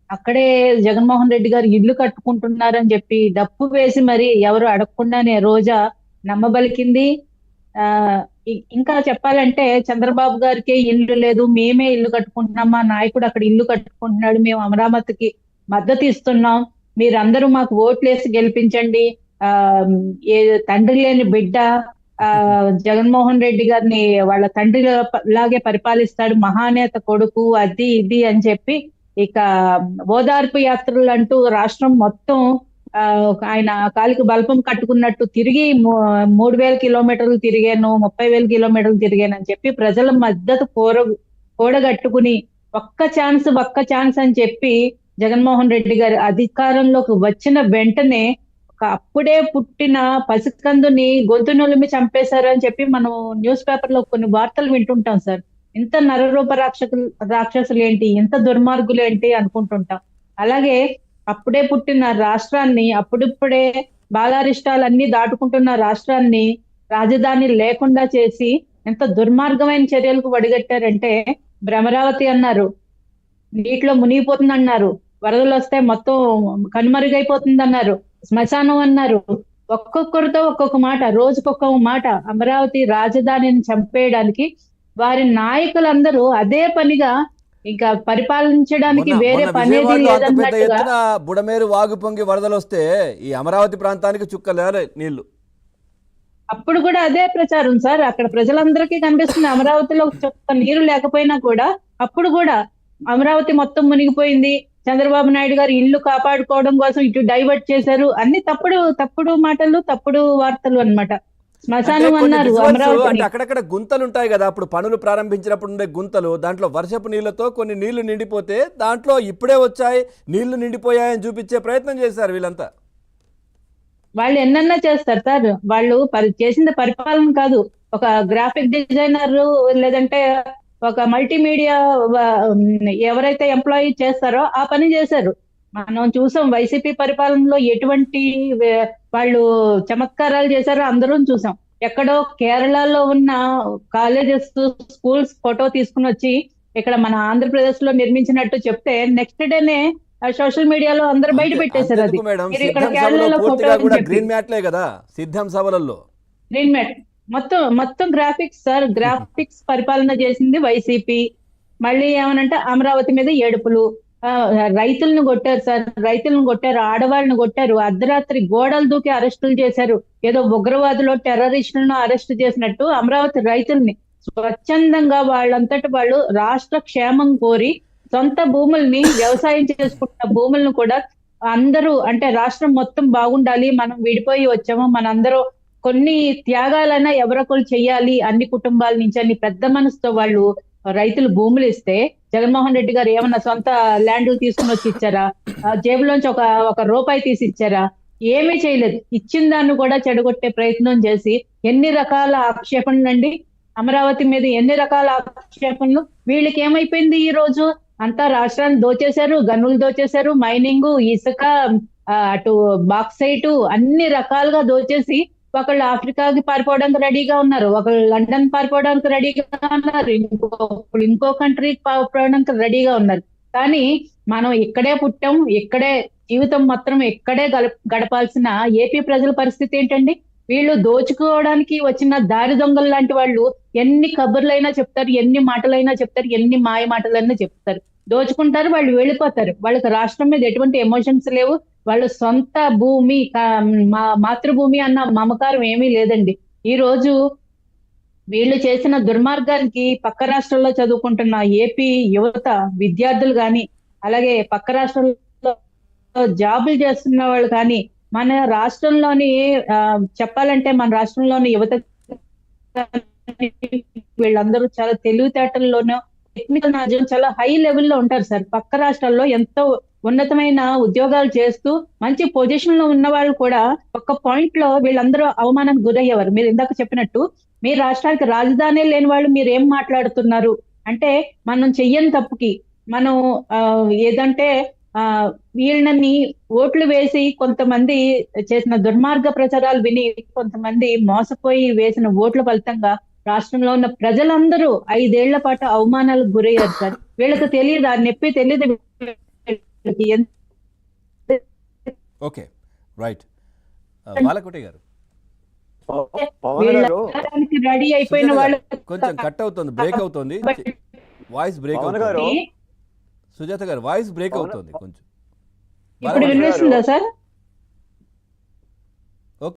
అక్కడే జగన్మోహన్ రెడ్డి గారు ఇల్లు కట్టుకుంటున్నారని చెప్పి డప్పు వేసి మరి ఎవరు అడగకుండానే రోజా నమ్మబలికింది. ఆ ఇంకా చెప్పాలంటే చంద్రబాబు గారికి ఇల్లు లేదు, మేమే ఇల్లు కట్టుకుంటున్నాం, మా నాయకుడు అక్కడ ఇల్లు కట్టుకుంటున్నాడు, మేము అమరావతికి మద్దతు ఇస్తున్నాం, మీరందరూ మాకు ఓట్లేసి గెలిపించండి, ఆ ఏ తండ్రి లేని బిడ్డ ఆ జగన్మోహన్ రెడ్డి గారిని వాళ్ళ తండ్రి లాగే పరిపాలిస్తాడు, మహానేత కొడుకు, అది ఇది అని చెప్పి ఇక ఓదార్పు యాత్రలు అంటూ రాష్ట్రం మొత్తం ఆ ఆయన కాలికి బల్పం కట్టుకున్నట్టు తిరిగి 3,000 కిలోమీటర్లు తిరిగాను, 30,000 కిలోమీటర్లు తిరిగాను అని చెప్పి ప్రజల మద్దతు కూడగట్టుకుని ఒక్క ఛాన్స్ అని చెప్పి జగన్మోహన్ రెడ్డి గారి అధికారంలోకి వచ్చిన వెంటనే ఒక అప్పుడే పుట్టిన పసికందుని గొంతు నులిమి చంపేశారు అని చెప్పి మనం న్యూస్ పేపర్ లో కొన్ని వార్తలు వింటుంటాం సార్. ఇంత నరరూప రాక్షసులు ఏంటి, ఇంత దుర్మార్గులు ఏంటి అనుకుంటుంటాం. అలాగే అప్పుడే పుట్టిన రాష్ట్రాన్ని, అప్పుడిప్పుడే బాలారిష్టాలన్నీ దాటుకుంటున్న రాష్ట్రాన్ని రాజధాని లేకుండా చేసి ఎంత దుర్మార్గమైన చర్యలకు వడిగట్టారంటే, భ్రమరావతి అన్నారు, నీటిలో మునిగిపోతుంది అన్నారు, వరదలు వస్తే మొత్తం కనుమరుగైపోతుంది అన్నారు, శ్మశానం అన్నారు. ఒక్కొక్కరితో ఒక్కొక్క మాట, రోజుకొక్క మాట అమరావతి రాజధానిని చంపేయడానికి వారి నాయకులందరూ అదే పనిగా ఇంకా పరిపాలించడానికి మొన్న వేరే మొన్న పనేది విజయవాడలో అంత పెద్ద లేదన్నట్టుగా. ఎత్తున బుడమేరు వాగు పొంగి వరదలు వస్తే ఈ అమరావతి ప్రాంతానికి చుక్కలేరు నీళ్లు. అప్పుడు కూడా అదే ప్రచారం సార్, అక్కడ ప్రజలందరికీ కనిపిస్తుంది అమరావతిలో చుక్క నీరు లేకపోయినా కూడా. అప్పుడు కూడా అమరావతి మొత్తం మునిగిపోయింది, చంద్రబాబు నాయుడు గారు ఇల్లు కాపాడుకోవడం కోసం ఇటు డైవర్ట్ చేశారు, అన్ని తప్పుడు తప్పుడు మాటలు, తప్పుడు వార్తలు అన్నమాట. అంటే శ్మశానం కొన్ని అన్నారు విజువల్స్, అంటే అమరావతిని. అక్కడక్కడ గుంతలు ఉంటాయి కదా, అప్పుడు పనులు ప్రారంభించినప్పుడు ఉండే గుంతలు, దాంట్లో వర్షపు నీళ్లతో కొన్ని నీళ్లు నిండిపోతే దాంట్లో ఇప్పుడే వచ్చాయి నీళ్లు నిండిపోయాయని చూపించే ప్రయత్నం చేశారు వీళ్ళంతా. వాళ్ళు ఎన్నన్నా చేస్తారు సార్, వాళ్ళు చేసింది పరిపాలన కాదు. ఒక గ్రాఫిక్ డిజైనర్ లేదంటే ఒక మల్టీమీడియా ఎవరైతే ఎంప్లాయీ చేస్తారో ఆ పని చేశారు. మనం చూసాం వైసీపీ పరిపాలనలో ఎటువంటి వాళ్ళు చమత్కారాలు చేశారో అందరం చూసాం. ఎక్కడో కేరళలో ఉన్న కాలేజెస్, స్కూల్స్ ఫోటో తీసుకుని వచ్చి ఇక్కడ మన ఆంధ్రప్రదేశ్ లో నిర్మించినట్టు చెప్తే నెక్స్ట్ డేనే సోషల్ మీడియాలో అందరు బయట అంతే పెట్టేశారు. అది అంతెందుకు మేడం, మీరు ఇక్కడ సిద్ధం సభలో కేరళలో ఫోటో పూర్తిగా అని కూడా చెప్పి. గ్రీన్ మ్యాట్లే కదా సిద్ధం సభలలో. గ్రీన్ మ్యాట్ మొత్తం మొత్తం గ్రాఫిక్స్ సార్, గ్రాఫిక్స్ పరిపాలన చేసింది వైసీపీ. మళ్ళీ ఏమనంటే అమరావతి మీద ఏడుపులు. ఆ, రైతులను కొట్టారు సార్, రైతులను కొట్టారు, ఆడవాళ్ళని కొట్టారు, అర్ధరాత్రి గోడలు దూకి అరెస్టులు చేశారు. ఏదో ఉగ్రవాదులు టెర్రరిస్టులను అరెస్ట్ చేసినట్టు అమరావతి రైతుల్ని స్వచ్ఛందంగా వాళ్ళంతటి వాళ్ళు రాష్ట్ర క్షేమం కోరి సొంత భూముల్ని, వ్యవసాయం చేసుకుంటున్న భూములను కూడా అందరూ, అంటే రాష్ట్రం మొత్తం బాగుండాలి, మనం విడిపోయి వచ్చాము, మనందరూ కొన్ని త్యాగాలైనా ఎవరొకరు చెయ్యాలి అన్ని కుటుంబాల నుంచి అని పెద్ద మనసుతో వాళ్ళు రైతులు భూములు ఇస్తే జగన్మోహన్ రెడ్డి గారు ఏమన్నా సొంత ల్యాండ్లు తీసుకుని వచ్చి ఇచ్చారా? జేబులోంచి ఒక ఒక రూపాయి తీసి ఇచ్చారా? ఏమీ చేయలేదు. ఇచ్చిన దాన్ని కూడా చెడగొట్టే ప్రయత్నం చేసి ఎన్ని రకాల ఆక్షేపణలు అండి, అమరావతి మీద ఎన్ని రకాల ఆక్షేపణలు. వీళ్ళకి ఏమైపోయింది ఈ రోజు? అంతా రాష్ట్రాన్ని దోచేశారు, గనులు దోచేశారు, మైనింగ్, ఇసుక, అటు బాక్సైట్, అన్ని రకాలుగా దోచేసి ఒకళ్ళు ఆఫ్రికాకి పారిపోవడానికి రెడీగా ఉన్నారు, ఒకళ్ళు లండన్ పారిపోవడానికి రెడీగా ఉన్నారు, ఇంకో కంట్రీకి పారిపోవడానికి రెడీగా ఉన్నారు. కానీ మనం ఇక్కడే పుట్టాం, ఇక్కడే జీవితం మొత్తం ఇక్కడే గడపాల్సిన ఏపీ ప్రజల పరిస్థితి ఏంటండి? వీళ్ళు దోచుకోవడానికి వచ్చిన దారి దొంగలు లాంటి వాళ్ళు ఎన్ని కబుర్లైనా చెప్తారు, ఎన్ని మాటలైనా చెప్తారు, ఎన్ని మాయ మాటలైనా చెప్తారు, దోచుకుంటారు, వాళ్ళు వెళ్ళిపోతారు. వాళ్ళకి రాష్ట్రం మీద ఎటువంటి ఎమోషన్స్ లేవు. వాళ్ళు సొంత భూమి, మాతృభూమి అన్న మమకారం ఏమీ లేదండి. ఈ రోజు వీళ్ళు చేసిన దుర్మార్గానికి పక్క రాష్ట్రాల్లో చదువుకుంటున్న ఏపీ యువత, విద్యార్థులు గాని, అలాగే పక్క రాష్ట్రాల్లో జాబులు చేస్తున్న వాళ్ళు కానీ, మన రాష్ట్రంలోని చెప్పాలంటే మన రాష్ట్రంలోని యువత వీళ్ళందరూ చాలా తెలివితేటల్లోనూ, టెక్నికల్ నాలెడ్జ్ చాలా హై లెవెల్లో ఉంటారు సార్. పక్క రాష్ట్రాల్లో ఎంతో ఉన్నతమైన ఉద్యోగాలు చేస్తూ మంచి పొజిషన్ లో ఉన్న వాళ్ళు కూడా ఒక్క పాయింట్ లో వీళ్ళందరూ అవమానానికి గురయ్యేవారు. మీరు ఇందాక చెప్పినట్టు మీ రాష్ట్రానికి రాజధాని లేని వాళ్ళు మీరు ఏం మాట్లాడుతున్నారు అంటే, మనం చెయ్యని తప్పుకి మనం ఏదంటే వీళ్ళని ఓట్లు వేసి కొంతమంది చేసిన దుర్మార్గ ప్రచారాలు విని కొంతమంది మోసపోయి వేసిన ఓట్ల ఫలితంగా రాష్ట్రంలో ఉన్న ప్రజలందరూ 5 ఏళ్ల పాటు అవమానాలకు గురయ్యారు సార్. వీళ్ళకి తెలియదు, ఆ నొప్పి తెలియదు వాళ్ళకి ఓకే, రైట్. బాలకోటి గారు, పవన్ గారు రెడీ అయిపోయిన సుజాత వాళ్ళు గారు, కొంచెం కట్ అవుతుంది, బ్రేక్ అవుతుంది, వాయిస్ బ్రేక్ పవన్ గారు అవుతుంది. సుజాత గారు వాయిస్ బ్రేక్ అవుతుంది కొంచెం. ఇప్పుడు బాలకోటి గారు, వినిపిస్తుందా సార్?